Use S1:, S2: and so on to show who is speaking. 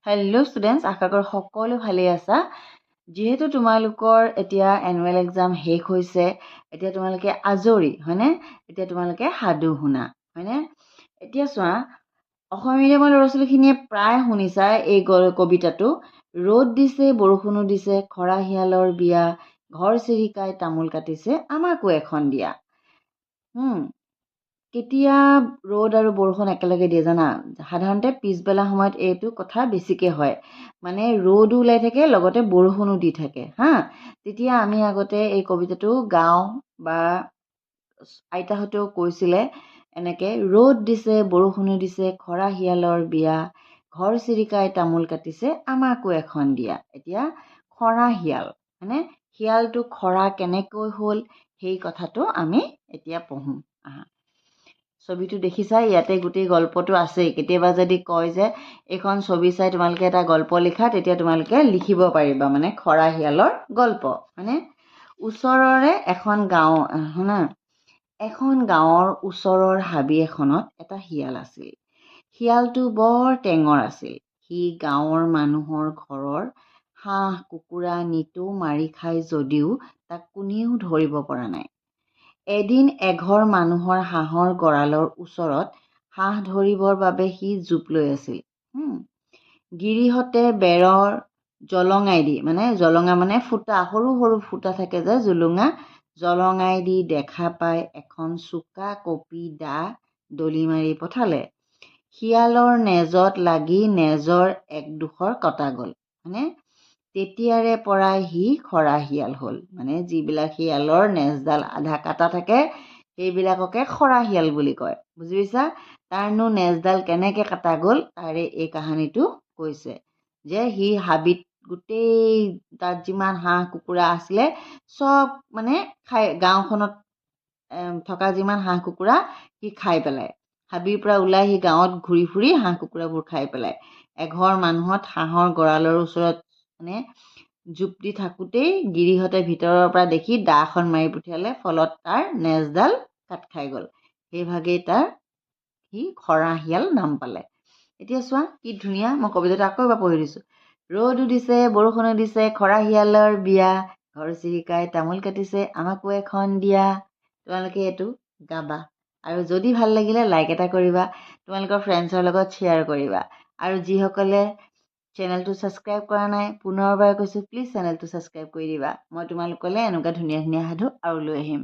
S1: Hello' students, আশা কৰোঁ সকলো ভালেই আছা। যিহেতু তোমালোকৰ এতিয়া এনুৱেল এক্সাম শেষ হৈছে, এতিয়া তোমালোকে আজৰি হয়নে? এতিয়া তোমালোকে সাধু শুনা হয়নে? এতিয়া চোৱা, অসমীয়া মিডিয়ামৰ ল'ৰা ছোৱালীখিনিয়ে প্ৰায় শুনিছা এই কবিতাটো। ৰ'দ দিছে, বৰষুণো দিছে, খৰা শিয়ালৰ বিয়া, ঘৰ চিৰিকাই তামোল কাটিছে, আমাকো এখন দিয়া। কেতিয়া ৰ'দ আৰু বৰষুণ একেলগে দিয়ে জানা? সাধাৰণতে পিছবেলা সময়ত এইটো কথা বেছিকৈ হয়। মানে ৰ'দো ওলাই থাকে, লগতে বৰষুণো দি থাকে হা। তেতিয়া আমি আগতে এই কবিতাটো গাওঁ বা আইতাহঁতেও কৈছিলে এনেকৈ, ৰ'দ দিছে, বৰষুণো দিছে, খৰা শিয়ালৰ বিয়া, ঘৰ চিৰিকাই তামোল কাটিছে, আমাকো এখন দিয়া। এতিয়া খৰা শিয়াল মানে শিয়ালটো খৰা কেনেকৈ হ'ল সেই কথাটো আমি এতিয়া পঢ়োঁ। আহা, ছবিটো দেখিছা, ইয়াতে গোটেই গল্পটো আছেই। কেতিয়াবা যদি কয় যে এইখন ছবি চাই তোমালোকে এটা গল্প লিখা, তেতিয়া তোমালোকে লিখিব পাৰিবা, মানে খৰা শিয়ালৰ গল্প মানে। ওচৰৰে এখন গাঁও শুনা, এখন গাঁৱৰ ওচৰৰ হাবি এখনত এটা শিয়াল আছিল। শিয়ালটো বৰ টেঙৰ আছিল। সি গাঁৱৰ মানুহৰ ঘৰৰ হাঁহ কুকুৰা নিতৌ মাৰি খায় যদিও তাক কোনেও ধৰিব পৰা নাই। এদিন এঘৰ মানুহৰ হাঁহৰ গঁৰালৰ ওচৰত হাঁহ ধৰিবৰ বাবে সি জোপ লৈ আছিল। গিৰিহঁতে বেৰৰ জলঙাই দি, মানে জলঙা মানে ফুটা, সৰু সৰু ফুটা থাকে যে জলঙাই দি দেখা পাই এখন চোকা কপি দা দলি মাৰি পঠালে। শিয়ালৰ নেজত লাগি নেজৰ একডোখৰ কটা গ'ল। মানে তেতিয়াৰে পৰাই সি খৰা শিয়াল হ'ল। মানে যিবিলাক শিয়ালৰ নেজডাল আধা কাটা থাকে সেইবিলাককে খৰা শিয়াল বুলি কয়। বুজি পাইছা? তাৰনো নেজডাল কেনেকৈ কাটা গ'ল তাৰে এই কাহিনীটো কৈছে যে সি হাবিত গোটেই তাত যিমান হাঁহ কুকুৰা আছিলে চব মানে গাঁওখনত থকা যিমান হাঁহ কুকুৰা সি খাই পেলায়। হাবিৰ পৰা ওলাই সি গাঁৱত ঘূৰি ফুৰি হাঁহ কুকুৰাবোৰ খাই পেলায়। এঘৰ মানুহত হাঁহৰ গঁৰালৰ ওচৰত মানে জোপ দি থাকোঁতেই গিৰিহঁতে ভিতৰৰ পৰা দেখি দাখন মাৰি পঠিয়ালে। ফলত তাৰ নেজডাল কাট খাই গ'ল। সেইভাগেই সি খৰা শিয়াল নাম পালে। এতিয়া চোৱা কি ধুনীয়া, মই কবিতাটো আকৌ এবাৰ পঢ়ি দিছোঁ। ৰ'দো দিছে, বৰষুণো দিছে, খৰা শিয়ালৰ বিয়া, ঘৰ চিৰিকাই তামোল কাটিছে, আমাকো এখন দিয়া। তোমালোকে এইটো গাবা, আৰু যদি ভাল লাগিলে লাইক এটা কৰিবা, তোমালোকৰ ফ্ৰেণ্ডছৰ লগত শ্বেয়াৰ কৰিবা, আৰু যিসকলে চেনেলটো ছাবস্ক্ৰাইব কৰা নাই, পুনৰবাৰ কৈছোঁ প্লিজ চেনেলটো ছাবস্ক্ৰাইব কৰি দিবা। মই তোমালোকলৈ এনেকুৱা ধুনীয়া ধুনীয়া সাধু আৰু লৈ আহিম।